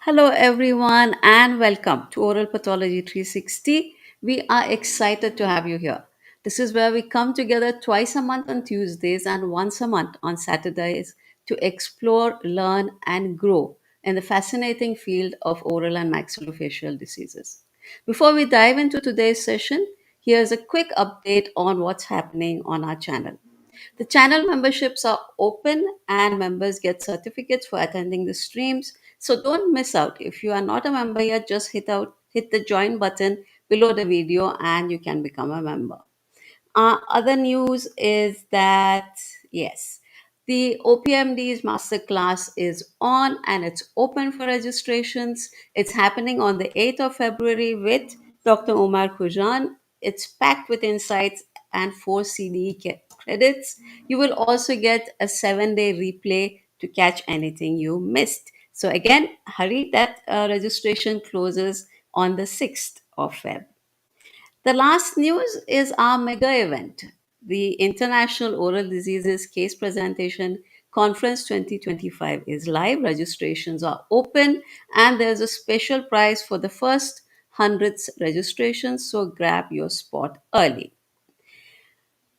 Hello, everyone, and welcome to Oral Pathology 360. We are excited to have you here. This is where we come together twice a month on Tuesdays and once a month on Saturdays to explore, learn, and grow in the fascinating field of oral and maxillofacial diseases. Before we dive into today's session, here's a quick update on what's happening on our channel. The channel memberships are open and members get certificates for attending the streams. So don't miss out. If you are not a member yet, just hit the join button below the video and you can become a member. Other news is that, yes, the OPMD's masterclass is on and it's open for registrations. It's happening on the 8th of February with Dr. Omar Khujan. It's packed with insights and 4 CDE credits. You will also get a 7-day replay to catch anything you missed. So, again, hurry, that registration closes on the 6th of Feb. The last news is our mega event, the International Oral Diseases Case Presentation Conference 2025 is live. Registrations are open, and there's a special prize for the first hundreds registrations, so grab your spot early.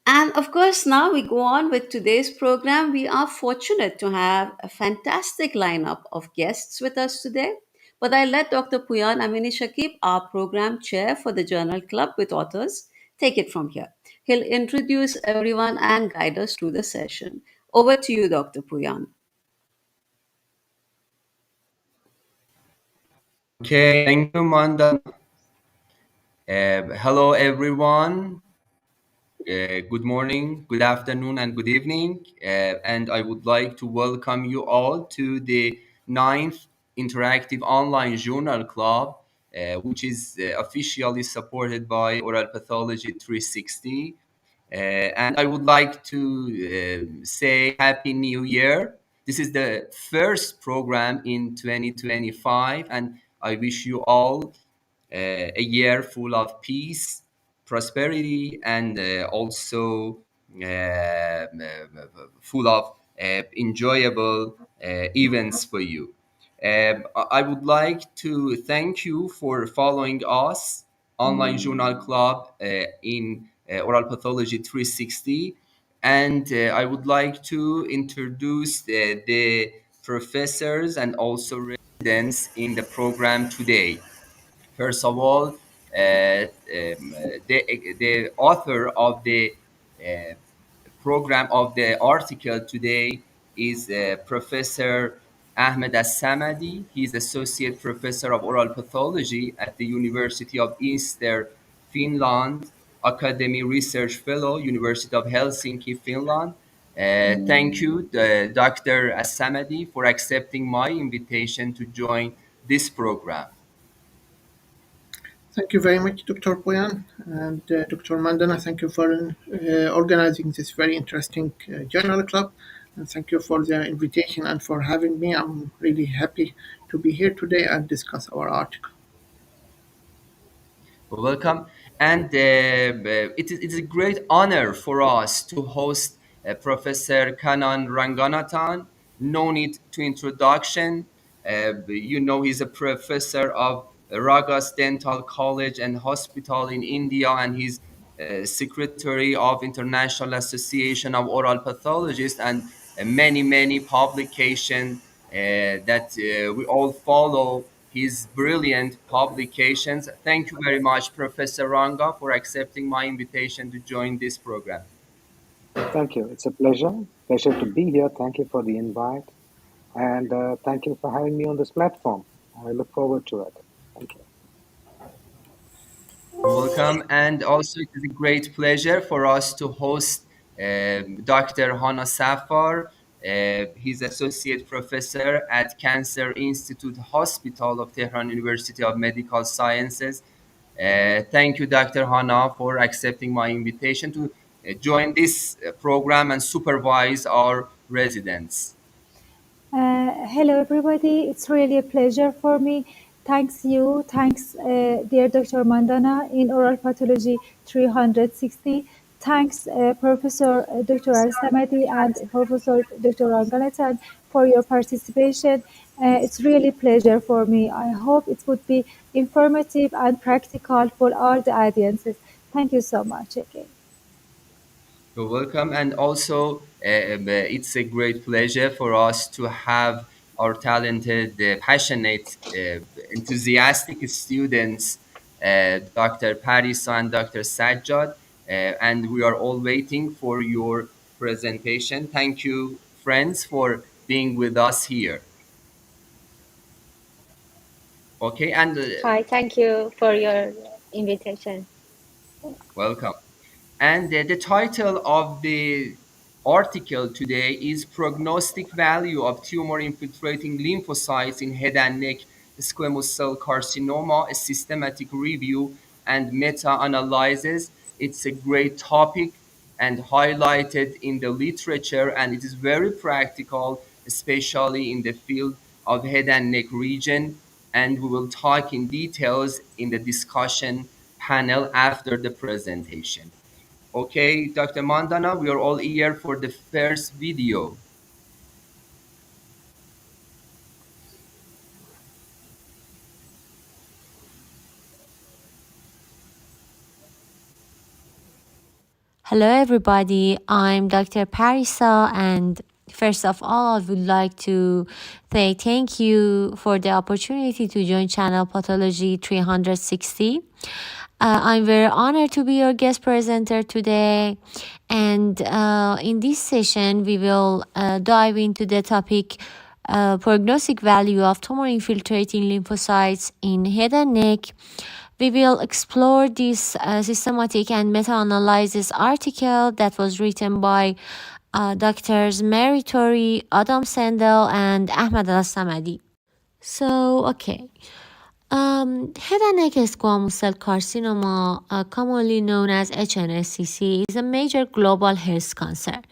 And of course, now we go on with today's program. We are fortunate to have a fantastic lineup of guests with us today. But I let Dr. Puyan Amini Shakib, our program chair for the Journal Club with Authors, take it from here. He'll introduce everyone and guide us through the session. Over to you, Dr. Puyan. Okay, thank you, Manda. Hello, everyone. Good morning, good afternoon, and good evening. And I would like to welcome you all to the ninth Interactive Online Journal Club, which is officially supported by Oral Pathology 360. And I would like to say Happy New Year. This is the first program in 2025, and I wish you all a year full of peace, prosperity, and also full of enjoyable events for you. I would like to thank you for following us, Online Journal Club, in Oral Pathology 360. And I would like to introduce the professors and also residents in the program today. First of all, the author of the program of the article today is Professor Ahmed Al-Samadi. He is Associate Professor of Oral Pathology at the University of Eastern Finland, Academy Research Fellow, University of Helsinki, Finland. Thank you, Dr. Al-Samadi, for accepting my invitation to join this program. Thank you very much, Dr. Poyan and Dr. Mandana. Thank you for organizing this very interesting journal club. And thank you for the invitation and for having me. I'm really happy to be here today and discuss our article. Welcome. And it is a great honor for us to host Professor Kanan Ranganathan. No need to introduction. He's a professor of Ragas Dental College and Hospital in India, and he's secretary of International Association of Oral Pathologists, and many publications that we all follow his brilliant publications. Thank you very much, Professor Ranga, for accepting my invitation to join this program. Thank you. It's a pleasure. Pleasure to be here. Thank you for the invite. And thank you for having me on this platform. I look forward to it. Thank you. You're welcome. And also, it is a great pleasure for us to host Dr. Hana Safar. He's Associate Professor at Cancer Institute Hospital of Tehran University of Medical Sciences. Thank you, Dr. Hana, for accepting my invitation to join this program and supervise our residents. Hello, everybody. It's really a pleasure for me. Thanks you. Thanks, dear Dr. Mandana in Oral Pathology 360. Thanks, Professor Dr. Al-Samadi and Professor Dr. Ranganathan for your participation. It's really a pleasure for me. I hope it would be informative and practical for all the audiences. Thank you so much again. You're welcome. And also, it's a great pleasure for us to have our talented, passionate, enthusiastic students, Dr. Paris and Dr. Sajjad. And we are all waiting for your presentation. Thank you, friends, for being with us here. Okay, and Hi, thank you for your invitation. welcome. And the title of the article today is Prognostic Value of Tumor-infiltrating Lymphocytes in Head and Neck Squamous Cell Carcinoma, a Systematic Review and Meta-Analysis. It's a great topic and highlighted in the literature, and it is very practical, especially in the field of head and neck region. And we will talk in details in the discussion panel after the presentation. Okay, Dr. Mandana, we are all eager for the first video. Hello, everybody. I'm Dr. Parisa, and first of all, I would like to say thank you for the opportunity to join channel Pathology 360. I'm very honored to be your guest presenter today, and in this session, we will dive into the topic prognostic value of tumor-infiltrating lymphocytes in head and neck. We will explore this systematic and meta-analysis article that was written by Doctors Mary Torri, Adam Sandell, and Ahmed Al-Samadi. So, okay. Head and neck squamous cell carcinoma, commonly known as HNSCC, is a major global health concern.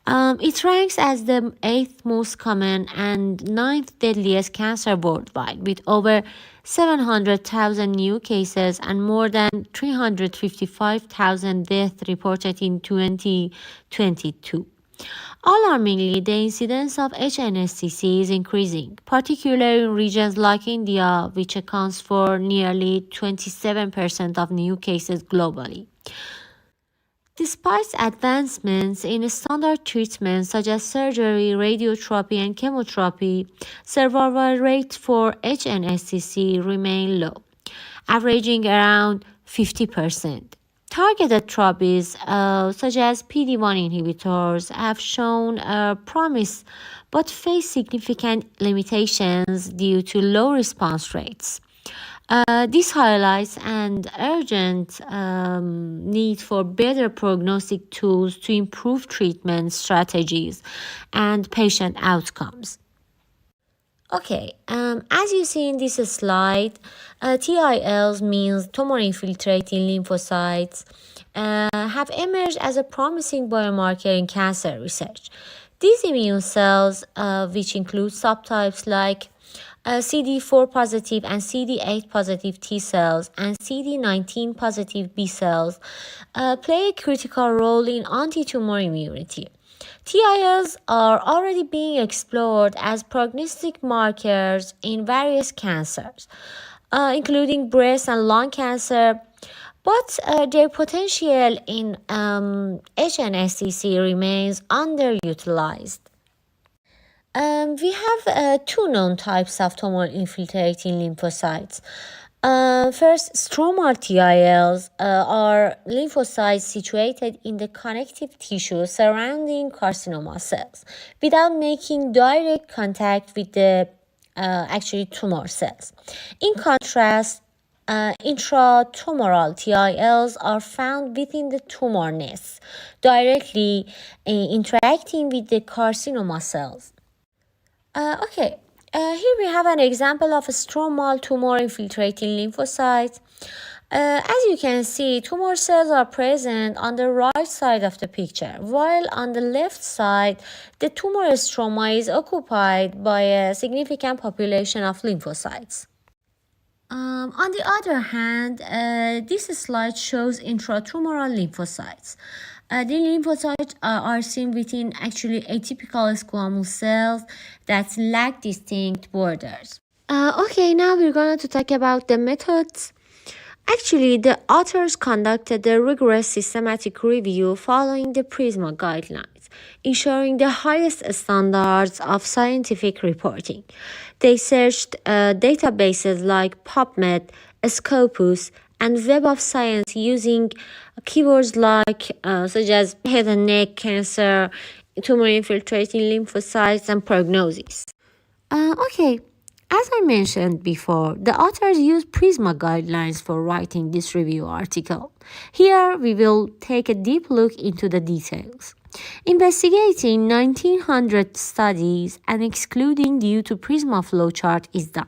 It ranks as the 8th most common and 9th deadliest cancer worldwide, with over 700,000 new cases and more than 355,000 deaths reported in 2022. Alarmingly, the incidence of HNSCC is increasing, particularly in regions like India, which accounts for nearly 27% of new cases globally. Despite advancements in standard treatments such as surgery, radiotherapy, and chemotherapy, survival rates for HNSCC remain low, averaging around 50%. Targeted therapies such as PD-1 inhibitors have shown promise but face significant limitations due to low response rates. This highlights an urgent need for better prognostic tools to improve treatment strategies and patient outcomes. Okay, as you see in this slide, TILs means tumor-infiltrating lymphocytes have emerged as a promising biomarker in cancer research. These immune cells, which include subtypes like CD4 positive and CD8 positive T cells and CD19 positive B cells, play a critical role in anti-tumor immunity. TILs are already being explored as prognostic markers in various cancers, including breast and lung cancer, but their potential in HNSCC remains underutilized. We have two known types of tumor-infiltrating lymphocytes. First, stromal TILs are lymphocytes situated in the connective tissue surrounding carcinoma cells without making direct contact with the tumor cells. In contrast, intratumoral TILs are found within the tumor nests, directly interacting with the carcinoma cells. Here we have an example of a stromal tumor-infiltrating lymphocyte. As you can see, tumor cells are present on the right side of the picture, while on the left side, the tumor stroma is occupied by a significant population of lymphocytes. On the other hand, this slide shows intratumoral lymphocytes. The lymphocytes are seen within atypical squamous cells that lack distinct borders. Now we're going to talk about the methods. The authors conducted a rigorous systematic review following the PRISMA guidelines, ensuring the highest standards of scientific reporting. They searched databases like PubMed, Scopus, and Web of Science using keywords like such as head and neck cancer, tumor-infiltrating lymphocytes, and prognosis. As I mentioned before, the authors used PRISMA guidelines for writing this review article. Here we will take a deep look into the details. Investigating 1900 studies and excluding due to PRISMA flowchart is done.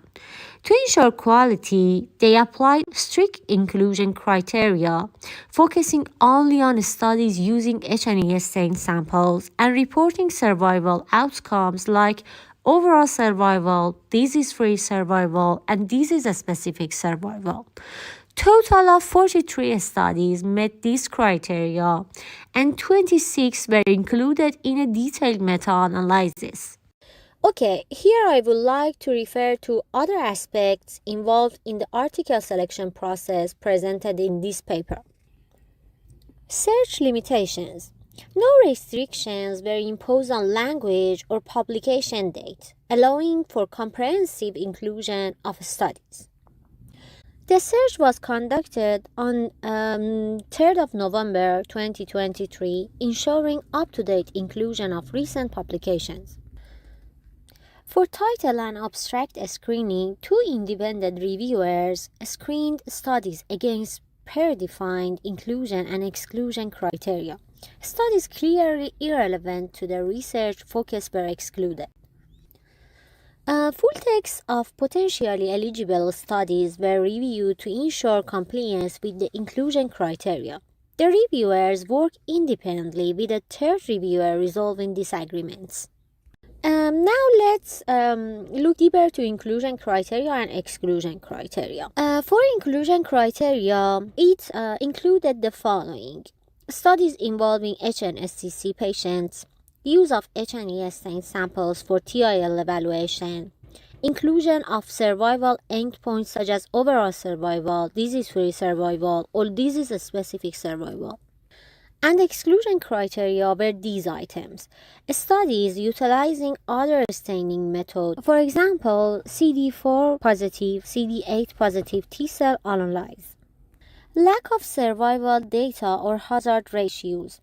To ensure quality, they applied strict inclusion criteria, focusing only on studies using H&E stain samples and reporting survival outcomes like overall survival, disease-free survival, and disease-specific survival. Total of 43 studies met these criteria, and 26 were included in a detailed meta-analysis. Here I would like to refer to other aspects involved in the article selection process presented in this paper. Search limitations. No restrictions were imposed on language or publication date, allowing for comprehensive inclusion of studies. The search was conducted on 3rd of November 2023, ensuring up-to-date inclusion of recent publications. For title and abstract screening, 2 independent reviewers screened studies against predefined inclusion and exclusion criteria. Studies clearly irrelevant to the research focus were excluded. Full text of potentially eligible studies were reviewed to ensure compliance with the inclusion criteria. The reviewers worked independently with a third reviewer resolving disagreements. Now let's look deeper to inclusion criteria and exclusion criteria. For inclusion criteria, it included the following: studies involving HNSCC patients, use of H&E stain samples for TIL evaluation, inclusion of survival endpoints such as overall survival, disease-free survival, or disease-specific survival. And exclusion criteria were these items. Studies utilizing other staining methods, for example, CD4 positive, CD8 positive T-cell analysis. Lack of survival data or hazard ratios.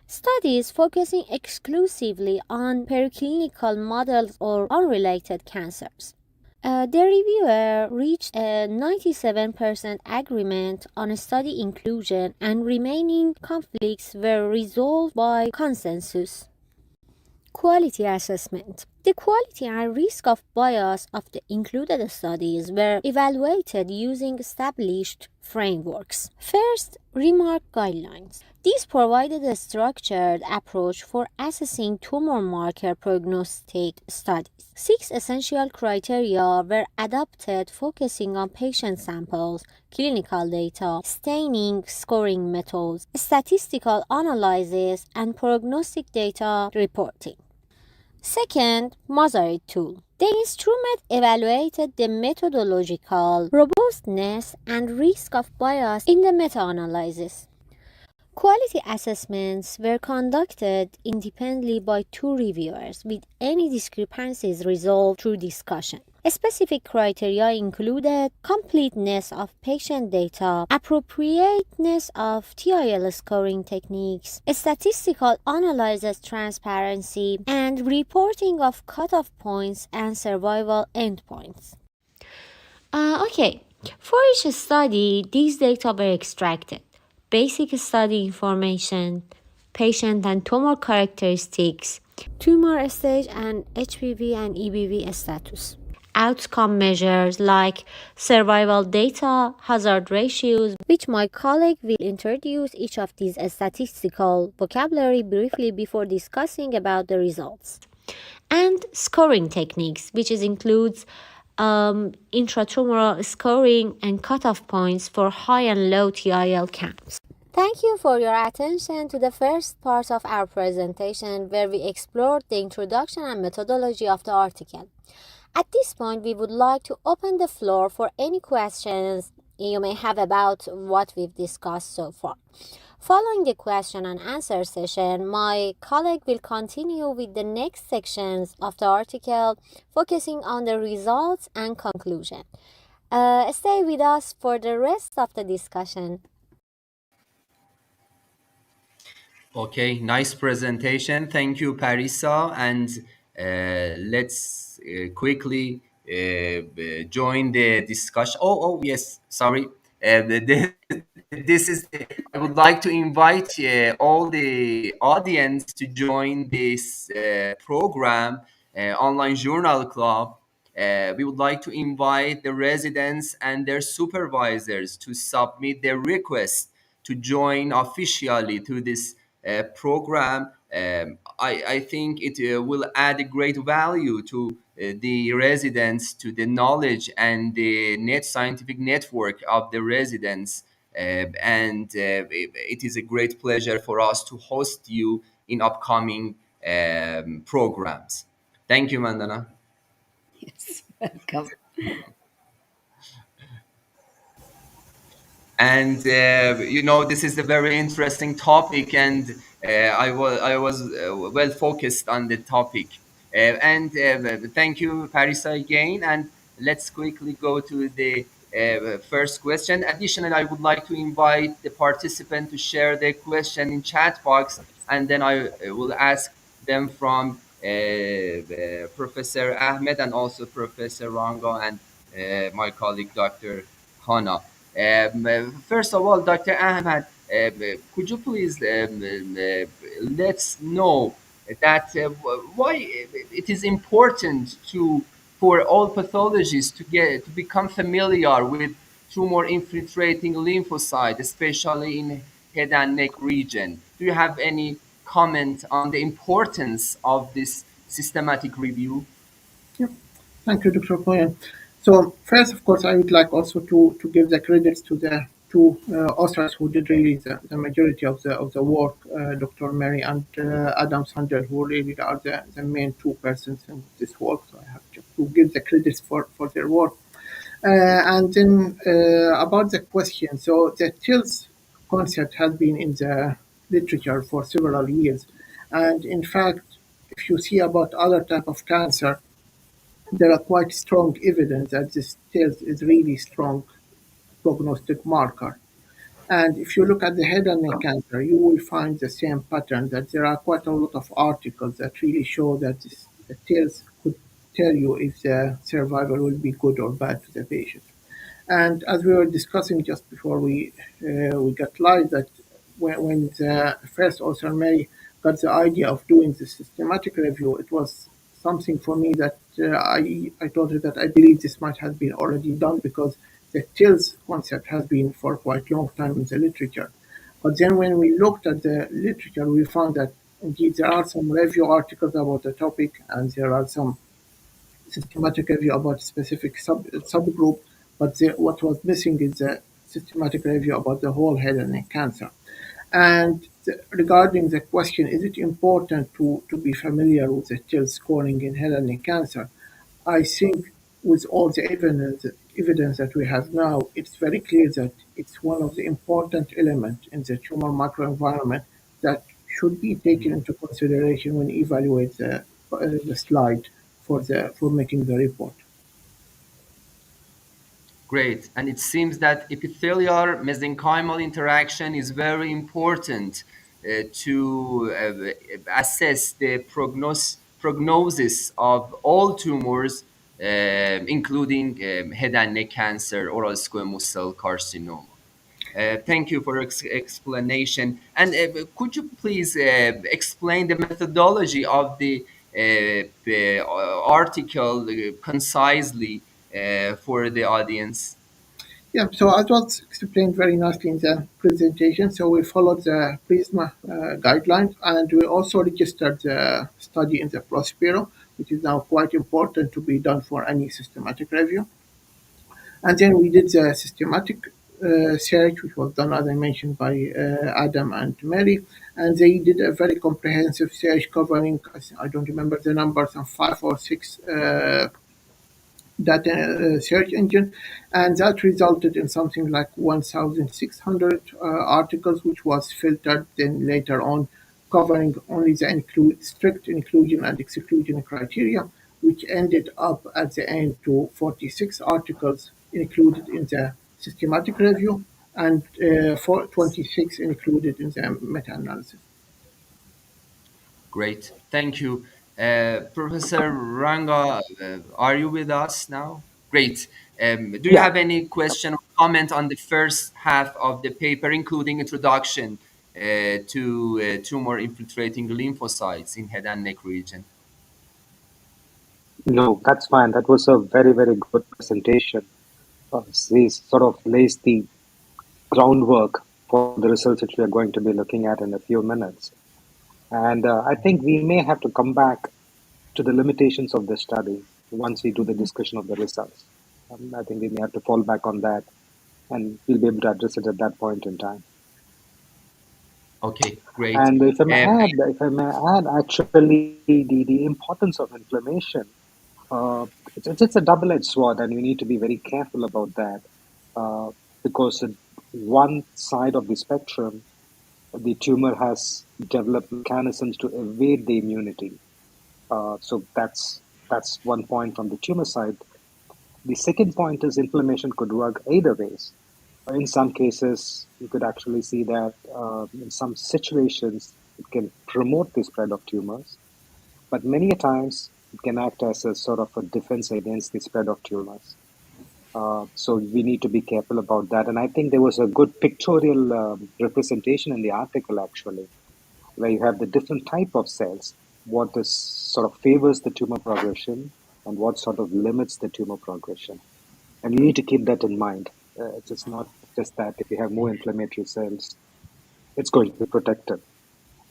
Studies focusing exclusively on preclinical models or unrelated cancers. The reviewer reached a 97% agreement on study inclusion, and remaining conflicts were resolved by consensus. Quality assessment. The quality and risk of bias of the included studies were evaluated using established frameworks. First, remark guidelines. These provided a structured approach for assessing tumor marker prognostic studies. 6 essential criteria were adopted, focusing on patient samples, clinical data, staining scoring methods, statistical analysis, and prognostic data reporting. Second, Mosaic tool. The instrument evaluated the methodological robustness and risk of bias in the meta-analysis. Quality assessments were conducted independently by 2 reviewers, with any discrepancies resolved through discussion. Specific criteria included completeness of patient data, appropriateness of TIL scoring techniques, statistical analysis transparency, and reporting of cutoff points and survival endpoints. Okay, for each study, these data were extracted. Basic study information, patient and tumor characteristics, tumor stage and HPV and EBV status. Outcome measures like survival data, hazard ratios, which my colleague will introduce each of these statistical vocabulary briefly before discussing about the results. And scoring techniques, which includes intratumoral scoring and cutoff points for high and low TIL counts. Thank you for your attention to the first part of our presentation, where we explored the introduction and methodology of the article. At this point, we would like to open the floor for any questions you may have about what we've discussed so far. Following the question and answer session, my colleague will continue with the next sections of the article, focusing on the results and conclusion. Stay with us for the rest of the discussion. Okay, nice presentation. Thank you, Parisa. And let's quickly join the discussion. Yes, sorry. This is. I would like to invite all the audience to join this program, online journal club. We would like to invite the residents and their supervisors to submit their request to join officially to this program. I think it will add a great value to the residents, to the knowledge and the scientific network of the residents. And it is a great pleasure for us to host you in upcoming programs. Thank you, Mandana. Yes, welcome. And this is a very interesting topic, and I was well focused on the topic. And thank you, Parisa, again. And let's quickly go to the first question. Additionally, I would like to invite the participant to share their question in chat box, and then I will ask them from Professor Ahmed and also Professor Rango and my colleague Dr. Hana. First of all, Dr. Ahmad, could you please let's know that why it is important for all pathologists to become familiar with tumor infiltrating lymphocyte, especially in head and neck region? Do you have any comment on the importance of this systematic review? Yeah. Thank you, Dr. Poyan. So first, of course, I would like also to give the credits to two authors who did really the majority of the work, Dr. Mary and Adam Sandell, who really are the main two persons in this work. So I have to give the credits for their work. And then about the question, so the TILS concept has been in the literature for several years, and in fact, if you see about other type of cancer, there are quite strong evidence that this TILS is really strong prognostic marker. And if you look at the head and neck cancer, you will find the same pattern, that there are quite a lot of articles that really show that the TILS could tell you if the survival will be good or bad to the patient. And as we were discussing just before we got live, that when the first author Mary got the idea of doing the systematic review, it was something for me that I told her that I believe this might have been already done, because the TILS concept has been for quite a long time in the literature. But then when we looked at the literature, we found that indeed there are some review articles about the topic, and there are some systematic review about specific subgroup, but what was missing is a systematic review about the whole head and neck cancer. And regarding the question, is it important to be familiar with the TIL scoring in head and neck cancer? I think with all the evidence that we have now, it's very clear that it's one of the important elements in the tumor microenvironment that should be taken into consideration when evaluate the slide for making the report. Great. And it seems that epithelial mesenchymal interaction is very important to assess the prognosis of all tumors, including head and neck cancer, oral squamous cell carcinoma. Thank you for explanation. And could you please explain the methodology of the article concisely for the audience? Yeah, so as was explained very nicely in the presentation, so we followed the PRISMA guidelines, and we also registered the study in the Prospero, which is now quite important to be done for any systematic review. And then we did the systematic search, which was done, as I mentioned, by Adam and Mary. And they did a very comprehensive search covering, I don't remember the number, some 5 or 6 data search engine, and that resulted in something like 1,600 articles, which was filtered then later on, covering only the strict inclusion and exclusion criteria, which ended up at the end to 46 articles included in the systematic review, and 26 included in the meta-analysis. Great. Thank you. Professor Ranga, are you with us now? Great. Do you Yeah, have any question or comment on the first half of the paper, including introduction to tumor infiltrating lymphocytes in head and neck region? no, that's fine. That was a very, very good presentation. This sort of lays the groundwork for the results which we are going to be looking at in a few minutes. And I think we may have to come back to the limitations of the study once we do the discussion of the results. I think we may have to fall back on that, and we'll be able to address it at that point in time. Okay, great. And if I may add, actually, the importance of inflammation, it's a double-edged sword, and we need to be very careful about that, because at one side of the spectrum, the tumor has developed mechanisms to evade the immunity. So that's one point from the tumor side. The second point is inflammation could work either ways. In some cases, you could actually see that in some situations, it can promote the spread of tumors, but many a times it can act as a sort of a defense against the spread of tumors. So we need to be careful about that. And I think there was a good pictorial representation in the article, actually, where you have the different type of cells, what is sort of favors the tumor progression and what sort of limits the tumor progression. And you need to keep that in mind. It's not just that if you have more inflammatory cells, it's going to be protected.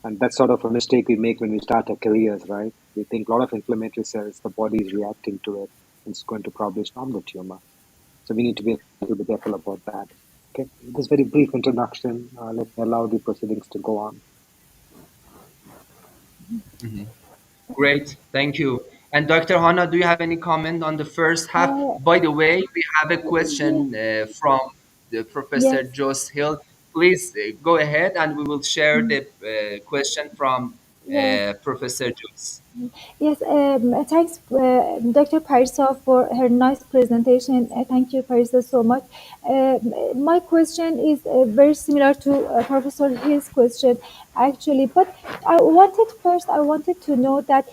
And that's sort of a mistake we make when we start our careers, right? We think a lot of inflammatory cells, the body is reacting to it, and it's going to probably storm the tumor. So we need to be a little bit careful about that. Okay, this very brief introduction. Let me allow the proceedings to go on. Mhm. Great, thank you. And Dr. Hannah, do you have any comment on the first half? Uh, By the way, we have a yeah, question from the Professor yes. Joss Hill. Please go ahead, and we will share the question from Yes. Professor Joss. Yes, thanks, Dr. Parisa, for her nice presentation. Thank you, Parisa, so much. My question is very similar to Professor Hill's question, actually. But I wanted to know that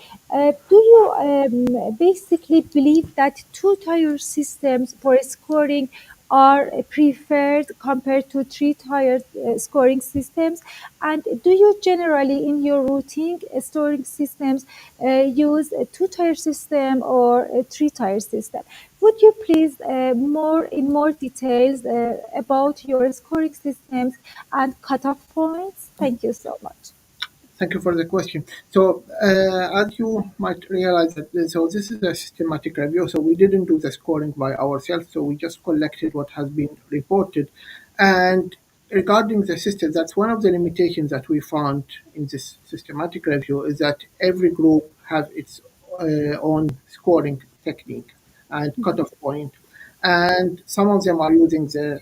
do you basically believe that two-tier systems for scoring are preferred compared to three-tier scoring systems? And do you generally, in your routine scoring systems, use a two-tier system or a three-tier system? Would you please more details about your scoring systems and cutoff points? Thank you so much. Thank you for the question. So, as you might realize, so this is a systematic review. So we didn't do the scoring by ourselves. So we just collected what has been reported. And regarding the system, that's one of the limitations that we found in this systematic review is that every group has its own scoring technique and cutoff point, and some of them are using the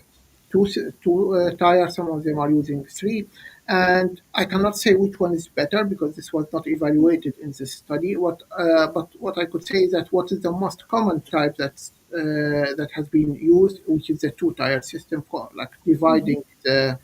two tires, some of them are using three. And I cannot say which one is better because this was not evaluated in this study. But what I could say is that what is the most common type that has been used, which is the two-tier system, for like dividing the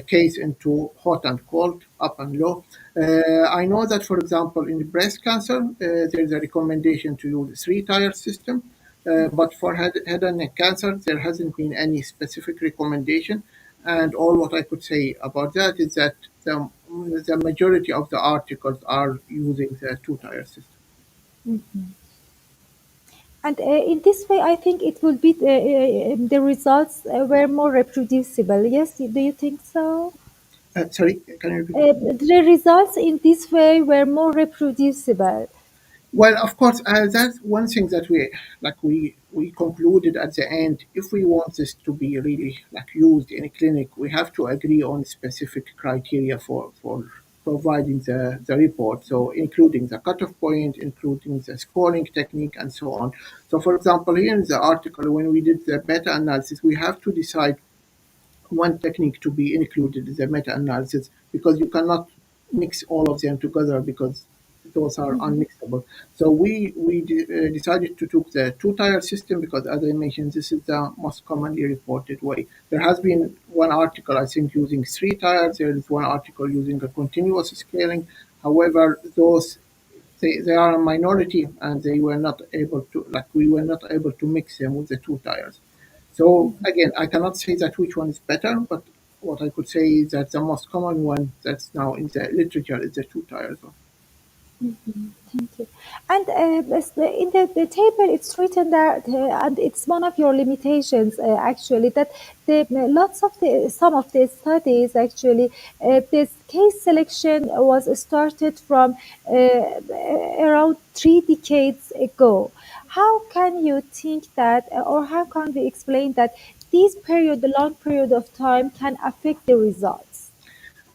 case into hot and cold, up and low. I know that, for example, in breast cancer, there is a recommendation to use a three-tier system. But for head and neck cancer, there hasn't been any specific recommendation. And all what I could say about that is that the majority of the articles are using the two-tier system. And in this way, I think it will be the results were more reproducible. Yes, do you think so? Sorry, can you repeat? The results in this way were more reproducible. Well, of course, that's one thing that we concluded at the end. If we want this to be really like used in a clinic, we have to agree on specific criteria for providing the report. So, including the cutoff point, including the scoring technique, and so on. So, for example, here in the article, when we did the meta analysis, we have to decide one technique to be included in the meta-analysis because you cannot mix all of them together because those are unmixable. So we decided to take the two-tier system because, as I mentioned, this is the most commonly reported way. There has been one article, I think, using three tiers. There is one article using a continuous scaling. However, they are a minority and they were not able to we were not able to mix them with the two tires. So again, I cannot say that which one is better, but what I could say is that the most common one that's now in the literature is the two tires one. Thank you. And in the table, it's written that, and it's one of your limitations actually, that lots of some of the studies actually, this case selection was started from around 3 decades ago. How can you think that, or how can we explain that this period, the long period of time, can affect the results?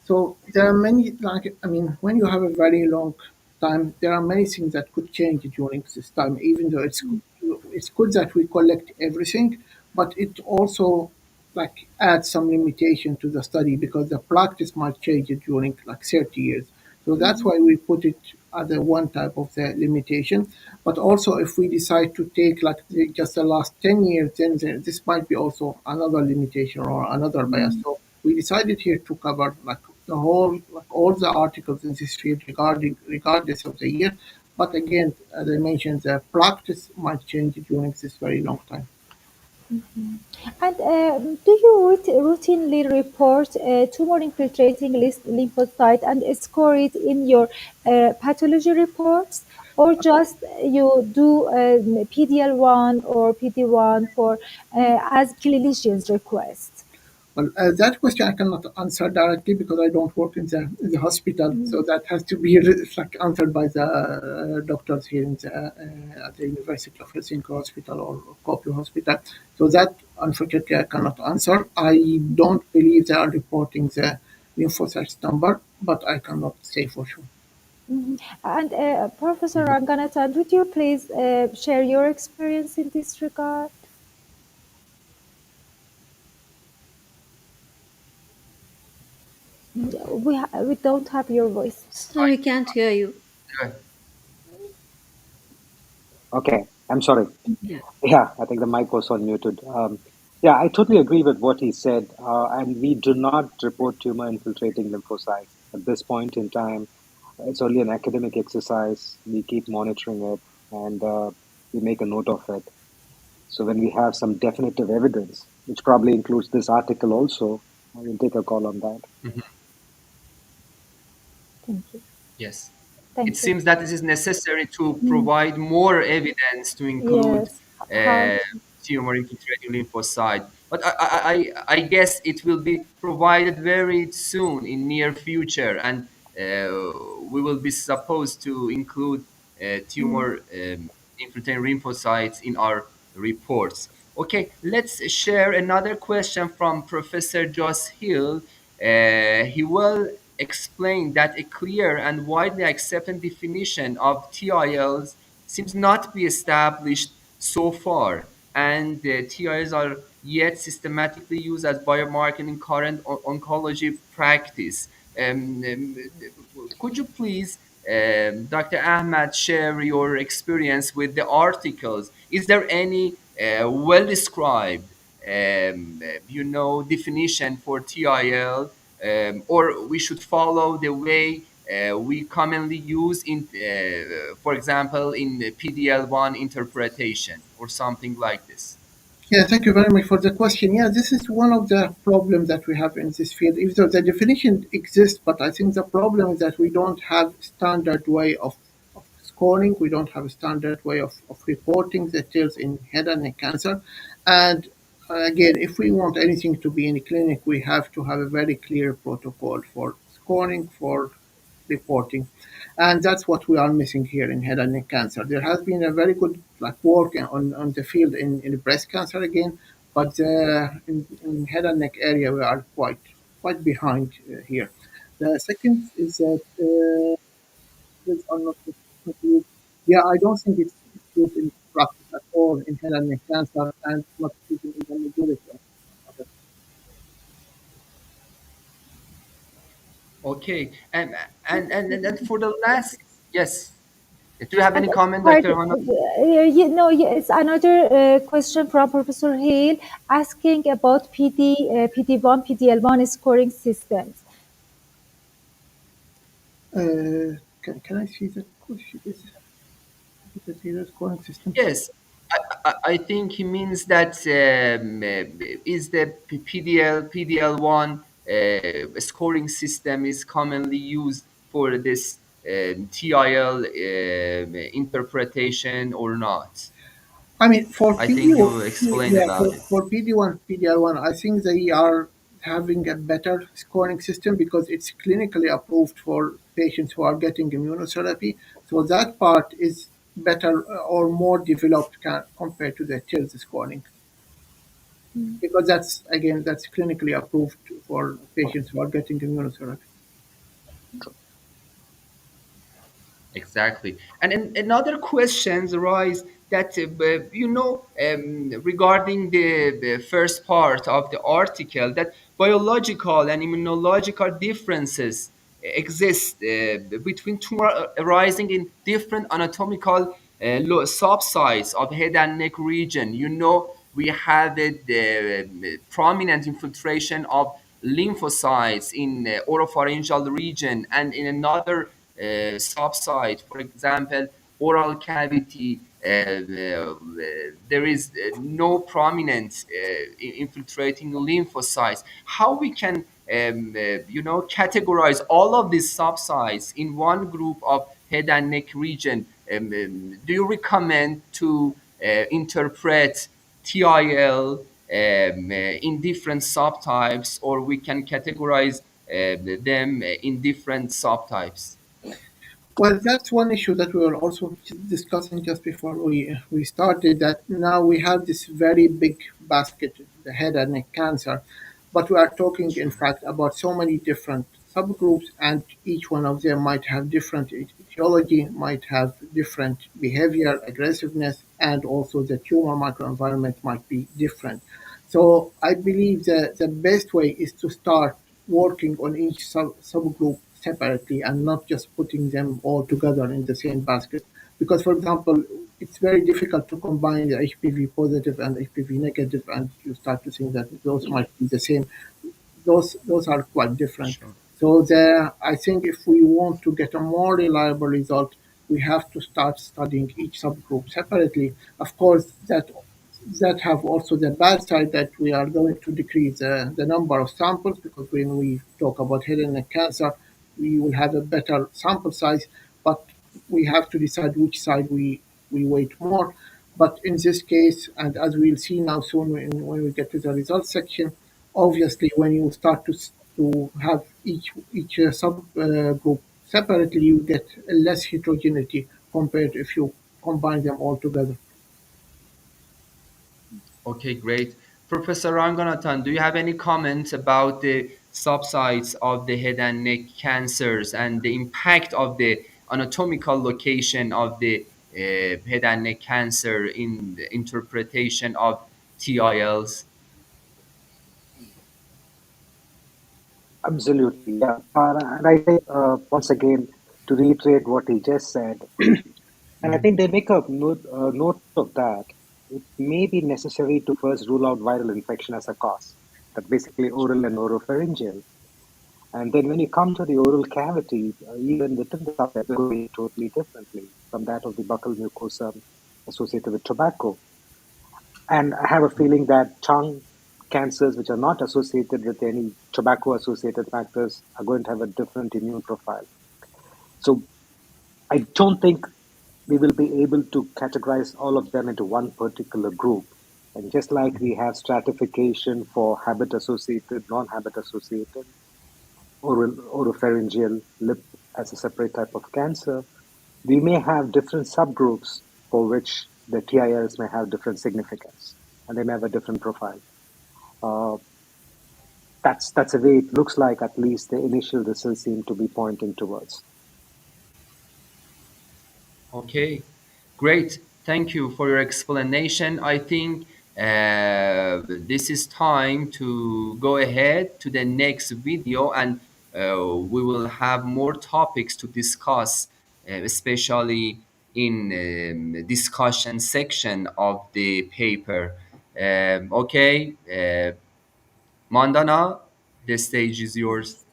So there are many, like, I mean, when you have a very long time, there are many things that could change during this time, even though it's good that we collect everything, but it also like adds some limitation to the study because the practice might change during like 30 years. So that's why we put it as a one type of the limitation. But also, if we decide to take like just the last 10 years, then this might be also another limitation or another bias. So we decided here to cover like the whole, like all the articles in this field regardless of the year. But again, as I mentioned, the practice might change during this very long time. And do you routinely report tumor infiltrating lymphocyte and score it in your pathology reports, or just you do PDL1 or PD1 for as clinician's request? Well, that question I cannot answer directly because I don't work in the hospital. So that has to be like answered by the doctors here at the University of Helsinki Hospital or Kuopio Hospital. So that unfortunately I cannot answer. I don't believe they are reporting the lymphocytes number, but I cannot say for sure. And Professor Ranganathan, would you please share your experience in this regard? We don't have your voice. Sir, we can't hear you. Good. Okay, I'm sorry. Yeah. Yeah, I think the mic was on muted. Yeah, I totally agree with what he said. And we do not report tumor infiltrating lymphocytes at this point in time. It's only an academic exercise. We keep monitoring it and we make a note of it. So when we have some definitive evidence, which probably includes this article also, we'll take a call on that. Mhm. Thank you. Yes. It Thank you. seems that it is necessary to provide more evidence to include Yes. How? uh, tumor infiltrating lymphocyte. But I guess it will be provided very soon in near future, and we will be supposed to include tumor infiltrating lymphocytes in our reports. Okay, let's share another question from Professor Joss Hill. He will explain that a clear and widely accepted definition of TILs seems not to be established so far, and the TILs are yet systematically used as biomarker in current oncology practice. Could you please, Dr. Ahmad, share your experience with the articles? Is there any well described, definition for TIL, or we should follow the way we commonly use in, for example, in the PDL1 interpretation or something like this? Yeah, thank you very much for the question. Yeah, this is one of the problems that we have in this field. Even though the definition exists, but I think the problem is that we don't have standard way of scoring. We don't have a standard way of reporting the TILs in head and neck cancer. And again, if we want anything to be in a clinic, we have to have a very clear protocol for scoring, for reporting. And that's what we are missing here in head and neck cancer. There has been a very good work on the field in breast cancer again, but in head and neck area we are quite behind here. The second is that fields are not used. Yeah, I don't think it's used in practice at all in head and neck cancer and not used in the majority of other. Okay, and for the last, yes. Do you have And any comment, Dr. pardon, Hannah? it's another question from Professor Hale asking about PD1, PDL1 scoring systems. Can I see the question? Is the zero scoring system? Yes, I think he means that is the PDL1 scoring system is commonly used for this TIL interpretation or not. I mean, for I think PD, you explained yeah, about it. for PD1, PDL1, I think they are having a better scoring system because it's clinically approved for patients who are getting immunotherapy. So that part is better or more developed compared to the TILS scoring because that's again that's clinically approved for patients who are getting immunotherapy. Exactly. And another questions arise that, regarding the first part of the article, that biological and immunological differences exist between tumor arising in different anatomical subsites of head and neck region. We have the prominent infiltration of lymphocytes in oropharyngeal region, and in another subsite, for example, oral cavity, there is no prominent infiltrating lymphocytes. How we can, categorize all of these subsites in one group of head and neck region? Do you recommend to interpret TIL in different subtypes, or we can categorize them in different subtypes? Well, that's one issue that we were also discussing just before we started. That now we have this very big basket, the head and neck cancer, but we are talking, in fact, about so many different subgroups, and each one of them might have different etiology, might have different behavior, aggressiveness, and also the tumor microenvironment might be different. So I believe that the best way is to start working on each subgroup separately and not just putting them all together in the same basket. Because, for example, it's very difficult to combine the HPV positive and HPV negative, and you start to think that those might be the same. Those are quite different. Sure. So there, I think if we want to get a more reliable result, we have to start studying each subgroup separately. Of course, that have also the bad side that we are going to decrease the number of samples, because when we talk about head and neck cancer, we will have a better sample size, but we have to decide which side we weight more. But in this case, and as we'll see now soon when we get to the results section, obviously when you start to have each subgroup separately, you get less heterogeneity compared if you combine them all together. Okay, great. Professor Ranganathan, do you have any comments about the subsides of the head and neck cancers and the impact of the anatomical location of the head and neck cancer in the interpretation of TILs? Absolutely, yeah. And I think, once again, to reiterate what he just said, and I think they make a note of that, it may be necessary to first rule out viral infection as a cause. That's basically oral and oropharyngeal. And then when you come to the oral cavity, even within the subtype, it's going totally differently from that of the buccal mucosa associated with tobacco. And I have a feeling that tongue cancers, which are not associated with any tobacco associated factors, are going to have a different immune profile. So I don't think we will be able to categorize all of them into one particular group. And just like we have stratification for habit associated, non habit associated, oral, oropharyngeal, lip as a separate type of cancer, we may have different subgroups for which the TILs may have different significance and they may have a different profile. Uh, that's the way it looks like, at least the initial results seem to be pointing towards. Okay, great. Thank you for your explanation. I think this is time to go ahead to the next video, and we will have more topics to discuss, especially in discussion section of the paper. Okay, Mandana, the stage is yours.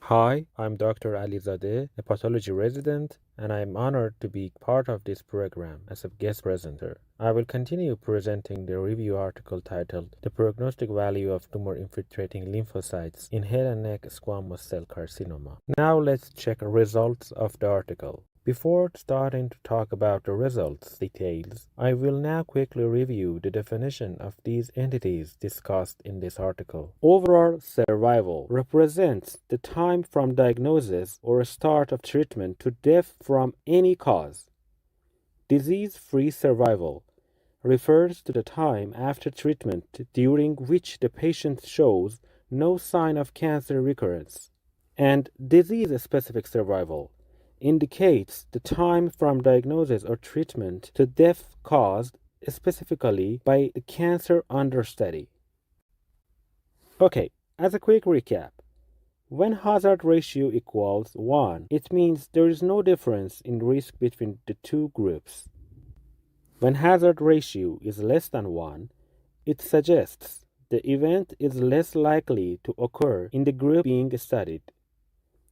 Hi, I'm Dr. Ali Zadeh, a pathology resident, and I'm honored to be part of this program as a guest presenter. I will continue presenting the review article titled The Prognostic Value of Tumor-infiltrating Lymphocytes in Head and Neck Squamous Cell Carcinoma. Now let's check results of the article. Before starting to talk about the results details, I will now quickly review the definition of these entities discussed in this article. Overall survival represents the time from diagnosis or start of treatment to death from any cause. Disease-free survival refers to the time after treatment during which the patient shows no sign of cancer recurrence. And disease-specific survival indicates the time from diagnosis or treatment to death caused specifically by the cancer under study. Okay, as a quick recap, when hazard ratio equals 1, it means there is no difference in risk between the two groups. When hazard ratio is less than 1, it suggests the event is less likely to occur in the group being studied.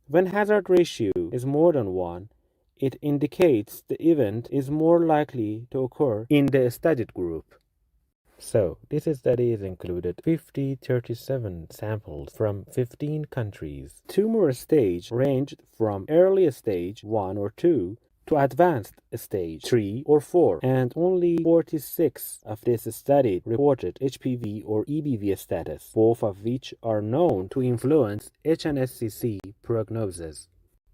When hazard ratio is more than 1, it indicates the event is more likely to occur in the studied group. So, this study has included 37 samples from 15 countries. Tumor stage ranged from early stage 1 or 2 to advanced stage 3 or 4, and only 46 of this study reported HPV or EBV status, both of which are known to influence HNSCC prognosis.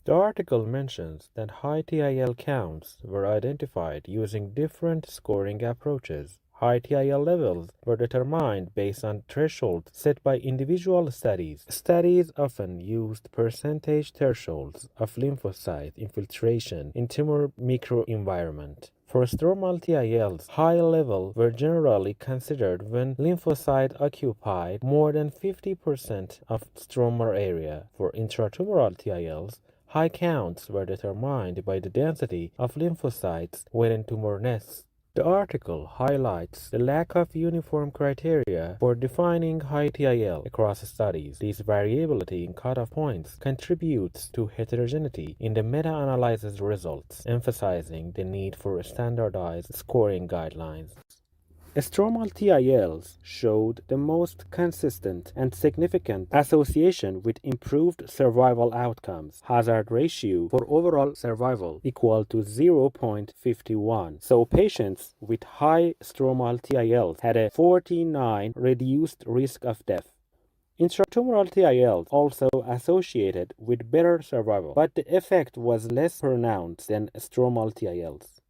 The article mentions that high TIL counts were identified using different scoring approaches. High TIL levels were determined based on thresholds set by individual studies. Studies often used percentage thresholds of lymphocyte infiltration in tumor microenvironment. For stromal TILs, high levels were generally considered when lymphocytes occupied more than 50% of stromal area. For intratumoral TILs, high counts were determined by the density of lymphocytes within tumor nests. The article highlights the lack of uniform criteria for defining high TIL across studies. This variability in cutoff points contributes to heterogeneity in the meta-analysis results, emphasizing the need for standardized scoring guidelines. Stromal TILs showed the most consistent and significant association with improved survival outcomes. Hazard ratio for overall survival equal to 0.51. So patients with high stromal TILs had a 49 reduced risk of death. Intratumoral TILs also associated with better survival, but the effect was less pronounced than stromal TILs.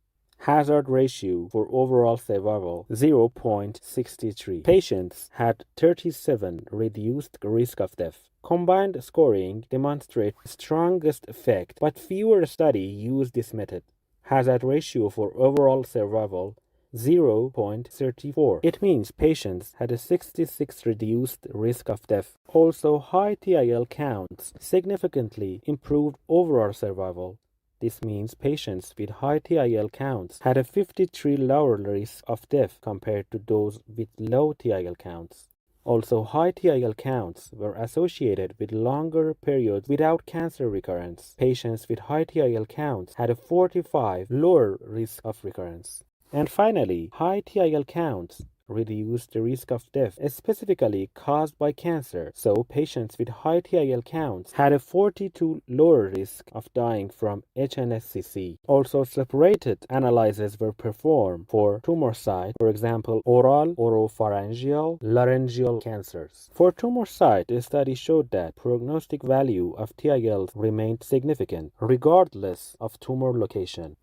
Hazard ratio for overall survival 0.63. Patients had 37 reduced risk of death. Combined scoring demonstrates strongest effect, but fewer studies use this method. Hazard ratio for overall survival 0.34. It means patients had a 66 reduced risk of death. Also, high TIL counts significantly improved overall survival. This means patients with high TIL counts had a 53 lower risk of death compared to those with low TIL counts. Also, high TIL counts were associated with longer periods without cancer recurrence. Patients with high TIL counts had a 45 lower risk of recurrence. And finally, high TIL counts reduce the risk of death, specifically caused by cancer. So patients with high TIL counts had a 42 lower risk of dying from HNSCC. Also, separated analyses were performed for tumor site, for example, oral, oropharyngeal, laryngeal cancers. For tumor site, the study showed that prognostic value of TILs remained significant, regardless of tumor location.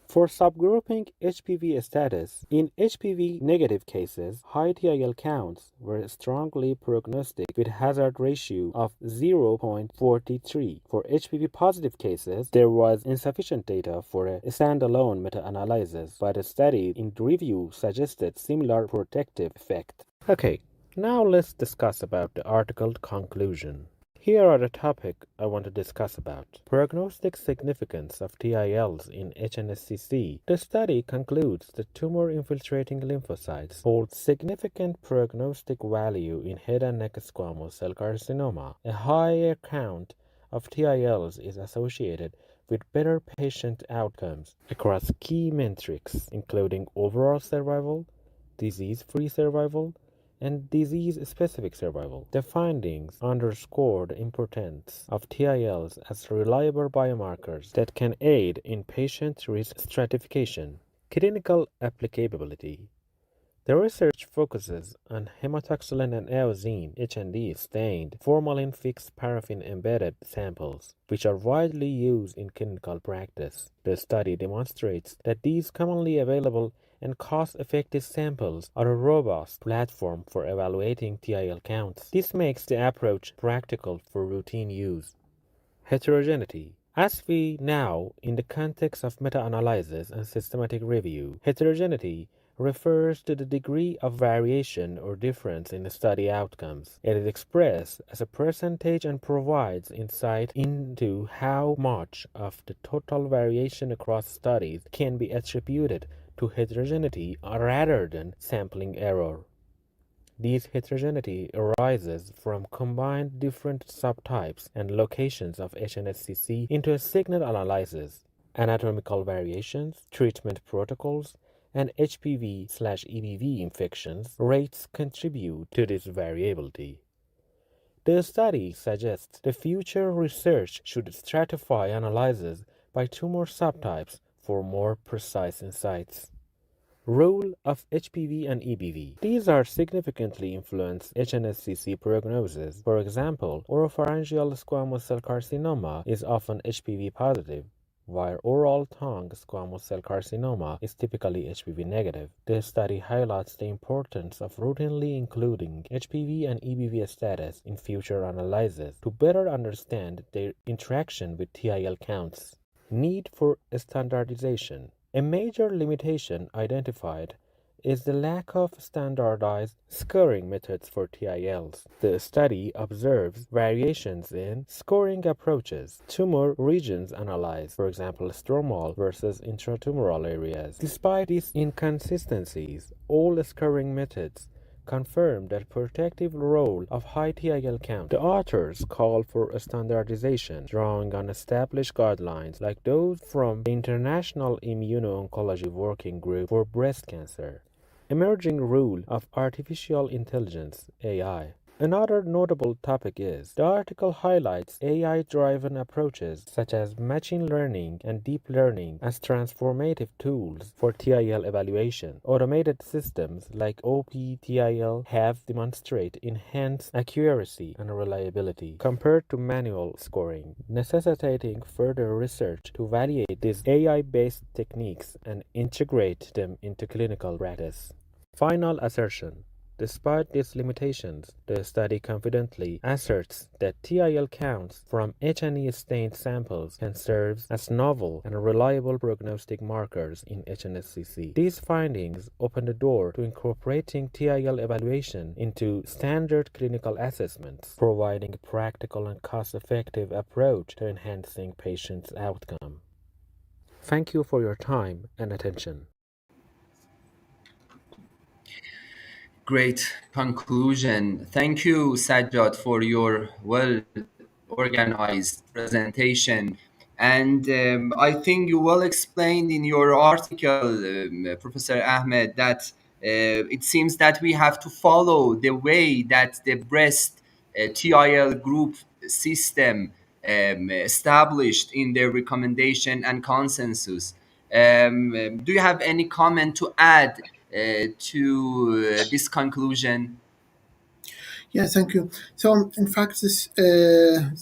For subgrouping HPV status, in HPV negative cases, high TIL counts were strongly prognostic with hazard ratio of 0.43. For HPV positive cases, there was insufficient data for a standalone meta-analysis, but a study in review suggested similar protective effect. Okay, now let's discuss about the article conclusion. Here are the topics I want to discuss about. Prognostic significance of TILs in HNSCC. The study concludes that tumor-infiltrating lymphocytes hold significant prognostic value in head and neck squamous cell carcinoma. A higher count of TILs is associated with better patient outcomes across key metrics, including overall survival, disease-free survival, and disease-specific survival. The findings underscore the importance of TILs as reliable biomarkers that can aid in patient risk stratification. Clinical applicability. The research focuses on hematoxylin and eosine (HND) stained formalin-fixed paraffin-embedded samples, which are widely used in clinical practice. The study demonstrates that these commonly available and cost-effective samples are a robust platform for evaluating TIL counts. This makes the approach practical for routine use. Heterogeneity. As we know, in the context of meta-analysis and systematic review, heterogeneity refers to the degree of variation or difference in the study outcomes. It is expressed as a percentage and provides insight into how much of the total variation across studies can be attributed to heterogeneity rather than sampling error. This heterogeneity arises from combined different subtypes and locations of HNSCC into a signal analysis, anatomical variations, treatment protocols, and HPV/EBV infections rates contribute to this variability. The study suggests the future research should stratify analyses by tumor subtypes for more precise insights. Role of HPV and EBV. These are significantly influence HNSCC prognosis. For example, oropharyngeal squamous cell carcinoma is often HPV positive, while oral tongue squamous cell carcinoma is typically HPV negative. This study highlights the importance of routinely including HPV and EBV status in future analyses to better understand their interaction with TIL counts. Need for standardization. A major limitation identified is the lack of standardized scoring methods for TILs. The study observes variations in scoring approaches, tumor regions analyzed, for example, stromal versus intratumoral areas. Despite these inconsistencies, all scoring methods confirmed the protective role of high TIL count. The authors call for a standardization, drawing on established guidelines like those from the International Immuno-Oncology Working Group for Breast Cancer. Emerging role of artificial intelligence, AI. Another notable topic is the article highlights AI-driven approaches such as machine learning and deep learning as transformative tools for TIL evaluation. Automated systems like OPTIL have demonstrated enhanced accuracy and reliability compared to manual scoring, necessitating further research to validate these AI-based techniques and integrate them into clinical practice. Final assertion. Despite these limitations, the study confidently asserts that TIL counts from H&E stained samples can serve as novel and reliable prognostic markers in HNSCC. These findings open the door to incorporating TIL evaluation into standard clinical assessments, providing a practical and cost-effective approach to enhancing patients' outcome. Thank you for your time and attention. Great conclusion. Thank you, Sajjad, for your well organized presentation. And I think you well explained in your article, Professor Ahmed, that it seems that we have to follow the way that the breast TIL group system established in their recommendation and consensus. Do you have any comment to add to this conclusion? Yeah, thank you. So, in fact, this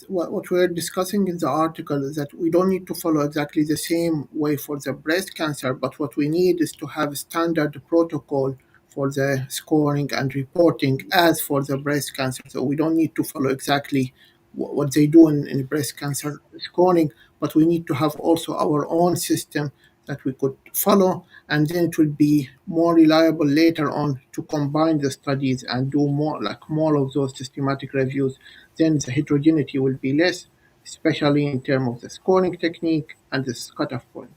what we're discussing in the article is that we don't need to follow exactly the same way for the breast cancer, but what we need is to have a standard protocol for the scoring and reporting as for the breast cancer. So we don't need to follow exactly what they do in breast cancer scoring, but we need to have also our own system that we could follow, and then it will be more reliable later on to combine the studies and do more of those systematic reviews. Then the heterogeneity will be less, especially in terms of the scoring technique and the cutoff point.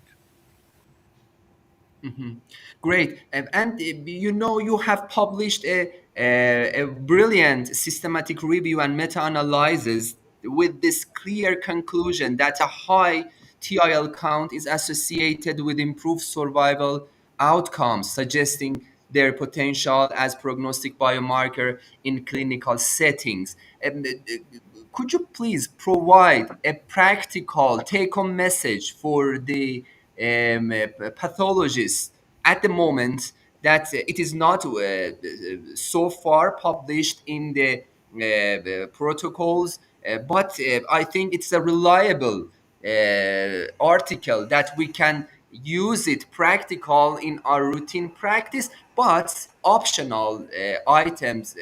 Great. And you know, you have published a brilliant systematic review and meta-analysis with this clear conclusion that a high TIL count is associated with improved survival outcomes, suggesting their potential as prognostic biomarker in clinical settings. Could you please provide a practical take-home message for the pathologists at the moment that it is not so far published in the protocols, but I think it's a reliable article that we can use it practical in our routine practice, but optional items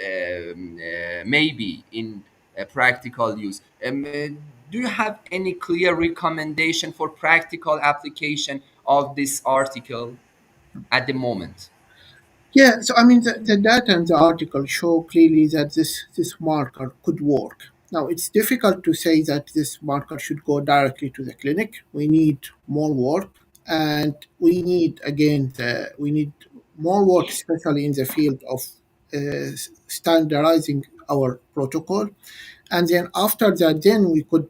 maybe in practical use. Do you have any clear recommendation for practical application of this article at the moment? Yeah, so I mean, the data in the article show clearly that this marker could work. Now, it's difficult to say that this marker should go directly to the clinic. We need more work, and we need, again, we need more work, especially in the field of standardizing our protocol. And then after that, then we could,